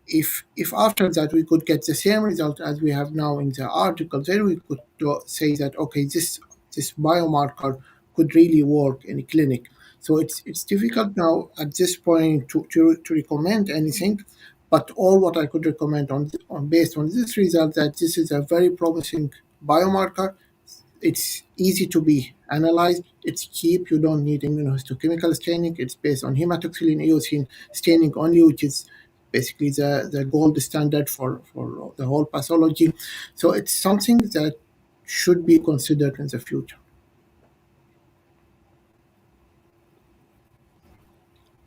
if after that we could get the same result as we have now in the article, then we could say that okay, this biomarker could really work in a clinic. So it's difficult now at this point to recommend anything, But all what I could recommend on based on this result, that this is a very promising biomarker. It's easy to be analyzed. It's cheap. You don't need immunohistochemical staining. It's based on hematoxylin eosin staining only, which is basically the gold standard for the whole pathology. So it's something that should be considered in the future.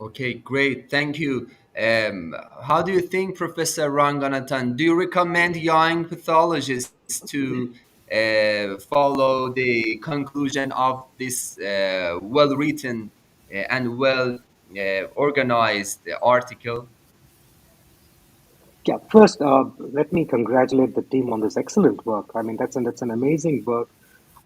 Okay, great. Thank you. How do you think, Professor Ranganathan? Do you recommend young pathologists to follow the conclusion of this well written and well organized article? Yeah, first, let me congratulate the team on this excellent work. I mean, that's an amazing work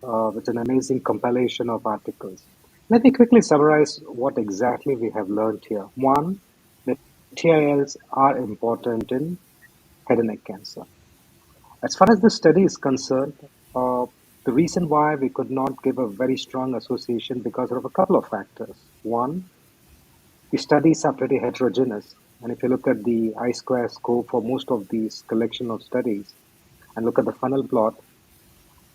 with an amazing compilation of articles. Let me quickly summarize what exactly we have learned here. One, the TILs are important in head and neck cancer. As far as the study is concerned, the reason why we could not give a very strong association because of a couple of factors. One, the studies are pretty heterogeneous. And if you look at the I-square score for most of these collection of studies and look at the funnel plot,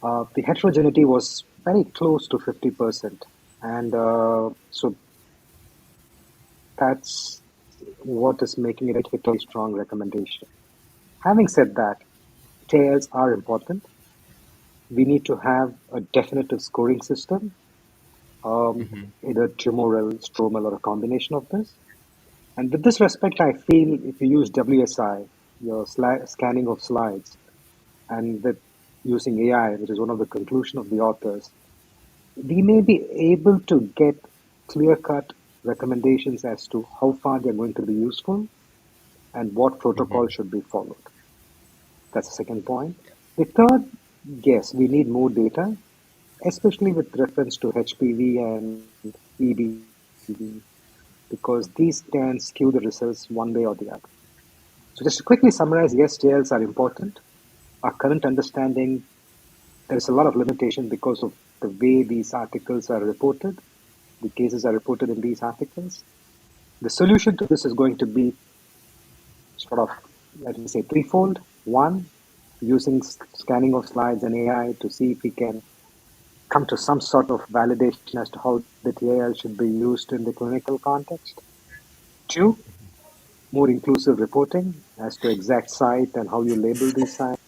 the heterogeneity was very close to 50%. And so that's what is making it a very strong recommendation. Having said that, tails are important. We need to have a definitive scoring system, either tumoral, stromal, or a combination of this. And with this respect, I feel if you use WSI, your scanning of slides, and with using AI, which is one of the conclusion of the authors, we may be able to get clear-cut recommendations as to how far they're going to be useful and what protocol should be followed. That's the second point. The third, yes, we need more data, especially with reference to HPV and EBV, because these can skew the results one way or the other. So just to quickly summarize, yes, JLs are important. Our current understanding, there's a lot of limitation because of the way these articles are reported. The cases are reported in these articles. The solution to this is going to be sort of, let me say, threefold. One, using scanning of slides and AI to see if we can come to some sort of validation as to how the TAL should be used in the clinical context. Two, more inclusive reporting as to exact site and how you label these sites.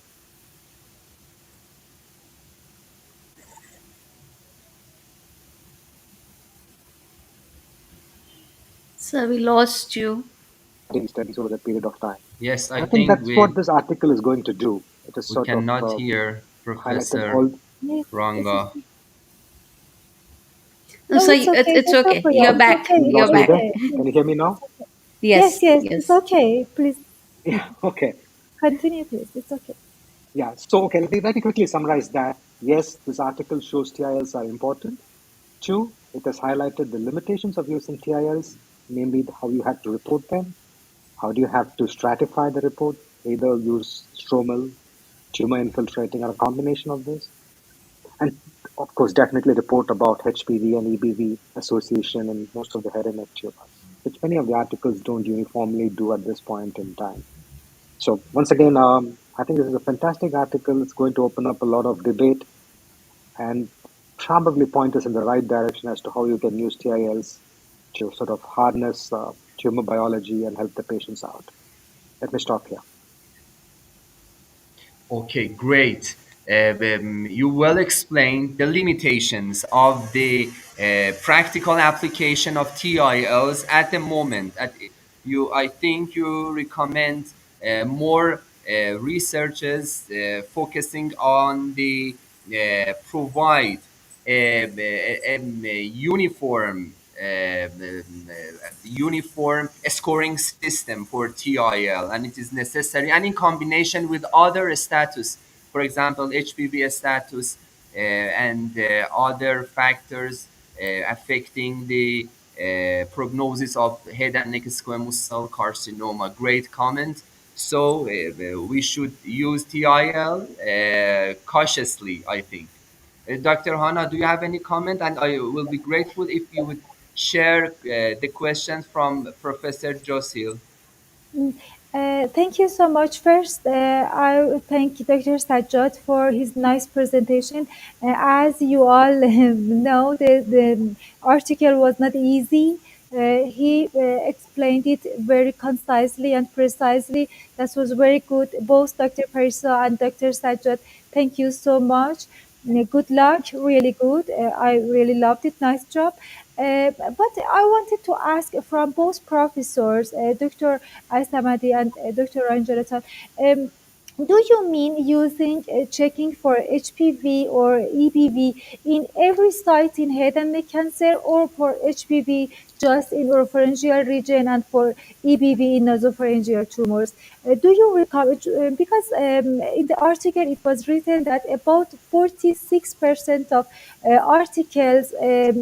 So we lost you. Studies over a period of time. Yes, And I I think think that's what this article is going to do. It is we sort of cannot hear highlighted Professor all. Yes, yes, yes. Ranga. No, No, so it's okay, it's Dr. okay. Priya. You're It's back. okay. We You're It's lost you back. there. okay. Can you hear me now? Yes, Yes, yes, it's yes. okay. Please Yeah. Okay. continue, please. It's okay. Yeah. So, okay, let me quickly summarize that. Yes, this article shows TILs are important. Two, it has highlighted the limitations of using TILs, namely how you have to report them, how do you have to stratify the report, either use stromal, tumor infiltrating, or a combination of this. And of course, definitely report about HPV and EBV association in most of the head and neck tumors, which many of the articles don't uniformly do at this point in time. So once again, I think this is a fantastic article. It's going to open up a lot of debate and probably point us in the right direction as to how you can use TILs to sort of harness tumor biology and help the patients out. Let me stop here. Okay, great. You well explained the limitations of the practical application of TILs at the moment. I think you recommend more researchers focusing on the provide a uniform scoring system for TIL, and it is necessary, and in combination with other status, for example, HPV status and other factors affecting the prognosis of head and neck squamous cell carcinoma. Great comment. So we should use TIL cautiously, I think. Dr. Hana, do you have any comment? And I will be grateful if you would share the questions from Professor Josil. Mm. Thank you so much. First, I thank Dr. Sajjad for his nice presentation. As you all know, the article was not easy. He explained it very concisely and precisely. That was very good. Both Dr. Parisa and Dr. Sajjad, thank you so much. Good luck, really good. I really loved it. Nice job. But I wanted to ask from both professors, Dr. Al-Samadi and Dr. Ranjaratan, do you mean using checking for HPV or EBV in every site in head and neck cancer, or for HPV just in oropharyngeal region and for EBV in nasopharyngeal tumors? Do you recover? Because in the article it was written that about 46% of articles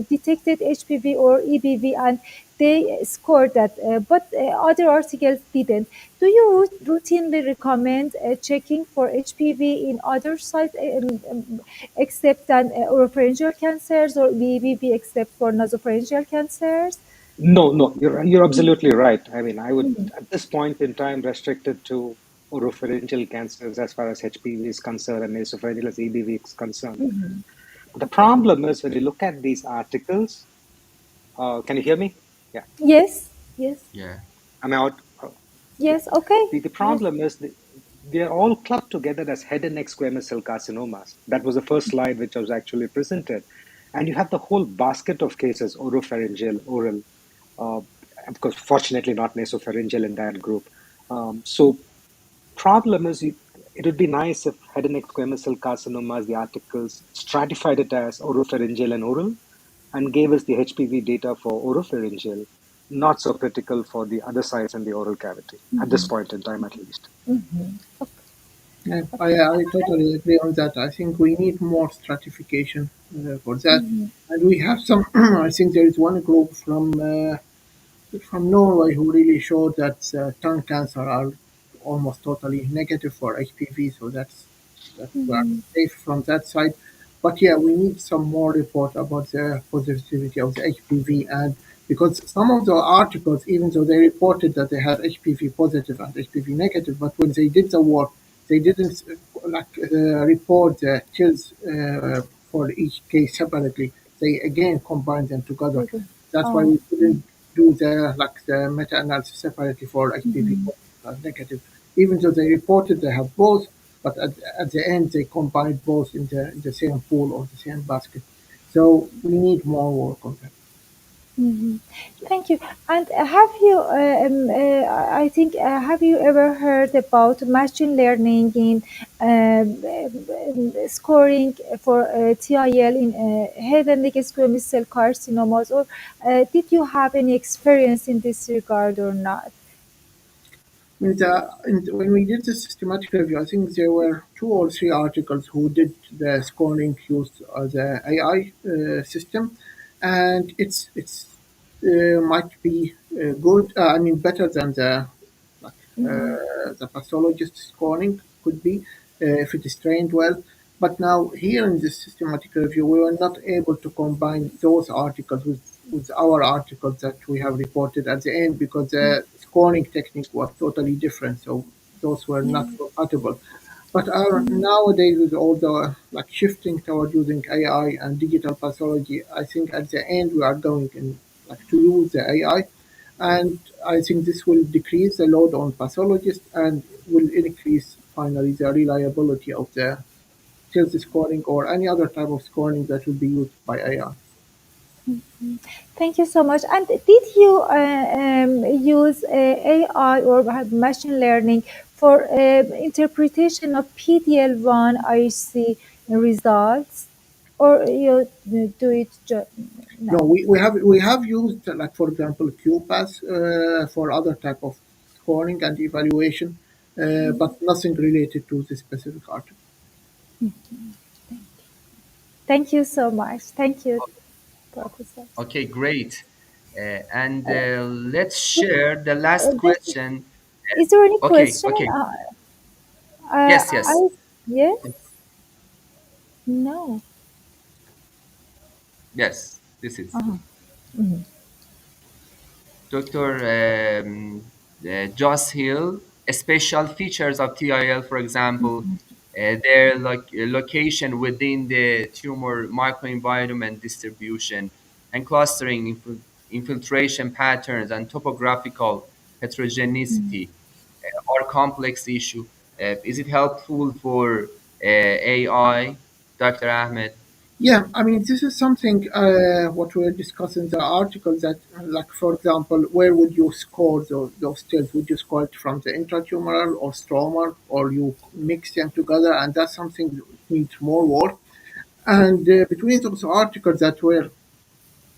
detected HPV or EBV, and they scored that, but other articles didn't. Do you routinely recommend checking for HPV in other sites except than oropharyngeal cancers, or EBV except for nasopharyngeal cancers? No, no, you're absolutely right. I mean, I would at this point in time restrict it to oropharyngeal cancers as far as HPV is concerned and nasopharyngeal as EBV is concerned. The problem is when you look at these articles. Can you hear me? Yeah, Yes, yes, Yeah. am I out? Yeah. yes. Okay. The Yes. problem is they are all clubbed together as head and neck squamous cell carcinomas. That was the first slide which was actually presented. And you have the whole basket of cases, oropharyngeal, oral, uh, of course, fortunately not nasopharyngeal in that group. So problem is it would be nice if head and neck squamous cell carcinomas, the articles stratified it as oropharyngeal and oral and gave us the HPV data for oropharyngeal, not so critical for the other sites in the oral cavity at this point in time, at least. Yeah, I totally agree on that. I think we need more stratification for that. And we have some, I think there is one group from Norway who really showed that tongue cancer are almost totally negative for HPV, so that we are safe from that side. But yeah, we need some more report about the positivity of the HPV, and because some of the articles, even though they reported that they had HPV positive and HPV negative, but when they did the work, they didn't report the kills for each case separately. They again combined them together. Okay. That's why Oh. we couldn't do the meta-analysis separately for HPV negative, even though they reported they have both, but at the end they combined both in the same pool or the same basket. So we need more work on that. Thank you. And have you, I think, have you ever heard about machine learning in scoring for TIL in head and neck squamous cell carcinomas, or did you have any experience in this regard or not? When we did the systematic review, I think there were two or three articles who did the scoring used the AI system, and it's might be good. I mean, better than the pathologist scoring could be if it is trained well. But now here in this systematic review, we were not able to combine those articles with our articles that we have reported at the end because the scoring technique was totally different. So those were not compatible. But nowadays, with all the shifting toward using AI and digital pathology, I think at the end we are going in to use the AI, and I think this will decrease the load on pathologists and will increase finally the reliability of the sales scoring or any other type of scoring that will be used by AI. Thank you so much. And did you use AI or machine learning for interpretation of PDL1 IHC results, or you do it? No, No. we have used for example QPath for other type of scoring and evaluation, but nothing related to the specific article. Thank you so much. Thank you, Professor. Okay, great. And let's share the last This, question. is there any Okay, question? okay. Yes, yes, Yes. No. yes. This is Uh-huh. Dr. Joss Hill. special features of TIL, for example, their location within the tumor microenvironment distribution and clustering, infiltration patterns, and topographical heterogeneity are complex issue. Is it helpful for AI, Dr. Ahmed? Yeah, I mean, this is something what we're discussing in the article that, like, for example, where would you score those cells? Would you score it from the intratumoral or stromal, or you mix them together? And that's something that needs more work. And between those articles that were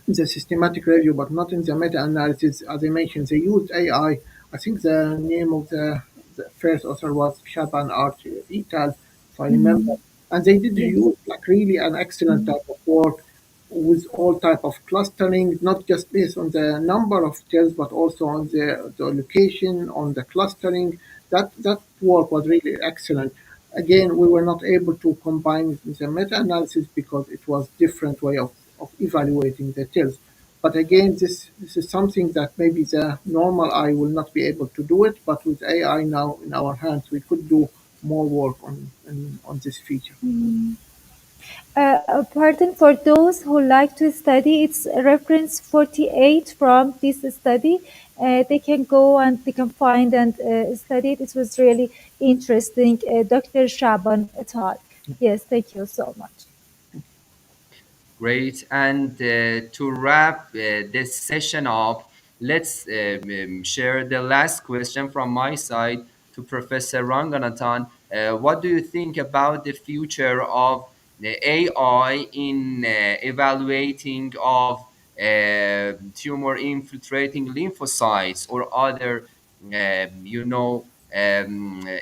the systematic review, but not in the meta-analysis. As I mentioned, they used AI. I think the name of the first author was Shaban Art et al., if I remember. And they did Yes. use like really an excellent type of work with all type of clustering, not just based on the number of cells, but also on the location, on the clustering. That work was really excellent. Again, we were not able to combine the meta-analysis because it was different way of evaluating the cells. But again, this is something that maybe the normal eye will not be able to do it, but with AI now in our hands, we could do more work on this feature. Pardon, for those who like to study, it's reference 48 from this study. They can go and they can find and study it. It was really interesting. Dr. Shaban et al. Yes, thank you so much. Great. And to wrap this session up, let's share the last question from my side to Professor Ranganathan. What do you think about the future of the AI in evaluating of tumor infiltrating lymphocytes or other,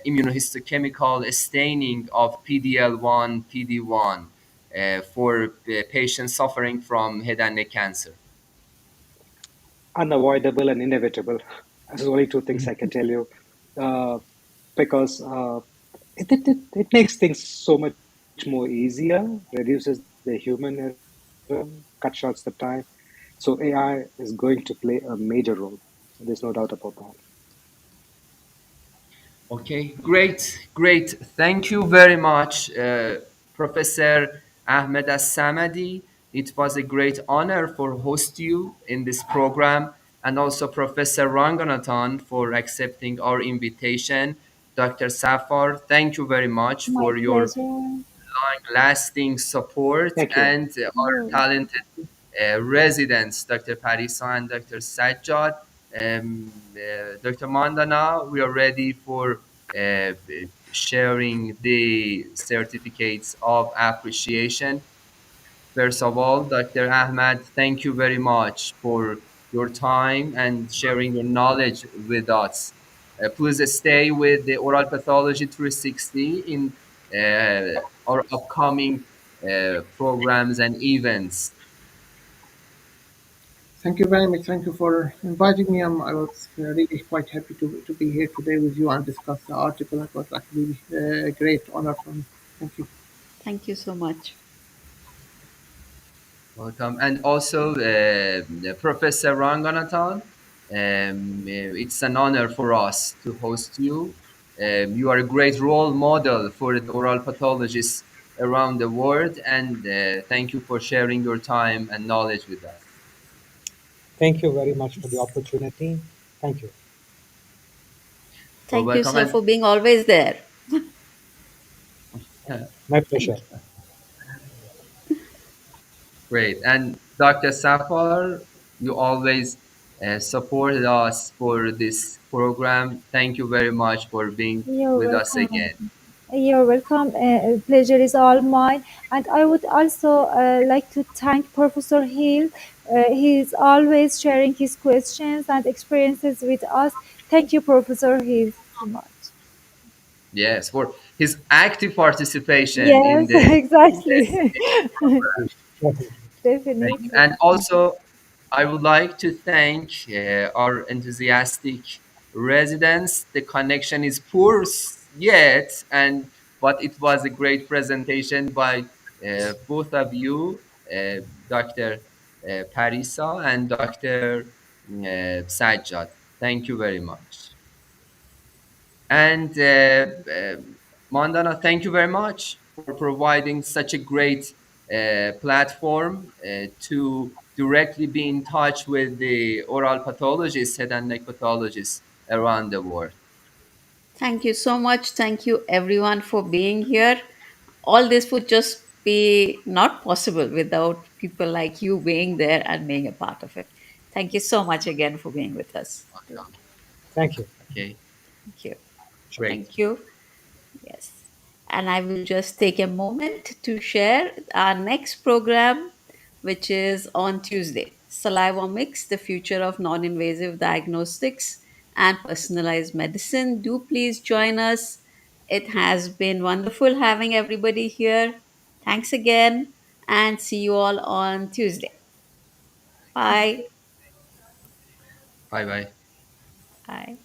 immunohistochemical staining of PDL1, PD1? For patients suffering from head and neck cancer. Unavoidable and inevitable. There's only two things I can tell you, uh, because it makes things so much more easier, reduces the human error, cut shorts the time. So AI is going to play a major role. There's no doubt about that. Okay, great, great. Thank you very much, Professor Ahmed Al-Samadi. It was a great honor for host you in this program, and also Professor Ranganathan for accepting our invitation. Dr. Safar, thank you very much My for your pleasure. lasting support, Thank you. and our You're talented residents, Dr. Parisa and Dr. Sajjad. Dr. Mandana, we are ready for sharing the certificates of appreciation. First of all, Dr. Ahmad, thank you very much for your time and sharing your knowledge with us. Please stay with the Oral Pathology 360 in our upcoming programs and events. Thank you very much. Thank you for inviting me. I was really quite happy to be here today with you and discuss the article. It was like really a great honor for me. Thank you. Thank you so much. Welcome. And also, Professor Ranganathan, it's an honor for us to host you. You are a great role model for the oral pathologists around the world, and thank you for sharing your time and knowledge with us. Thank you very much for the opportunity. Thank you. Well, Thank you, welcome. sir, And for being always there. My pleasure. Thank you. great. And Dr. Safar, you always supported us for this program. Thank you very much for being you're with us welcome. again. You're welcome. Pleasure is all mine. And I would also like to thank Professor Hill. He is always sharing his questions and experiences with us. Thank you, Professor Hill, so much. Yes, for his active participation in Yes, the exactly. investigation. Definitely. Thank you. Definitely. And also, I would like to thank our enthusiastic residents. The connection is poor yet, and but it was a great presentation by both of you, Dr. Parisa and Dr. Sajjad. Thank you very much. And Mandana, thank you very much for providing such a great platform to directly be in touch with the oral pathologists, head and neck pathologists around the world. Thank you so much. Thank you, everyone, for being here. All this would just be not possible without people like you being there and being a part of it. Thank you so much again for being with us. Welcome. Thank you. Okay, Thank you. Sure. great. Thank you. Yes. And I will just take a moment to share our next program, which is on Tuesday, Saliva Mix, the future of non invasive diagnostics and personalized medicine. Do please join us. It has been wonderful having everybody here. Thanks again, and see you all on Tuesday. Bye. Bye bye. Bye.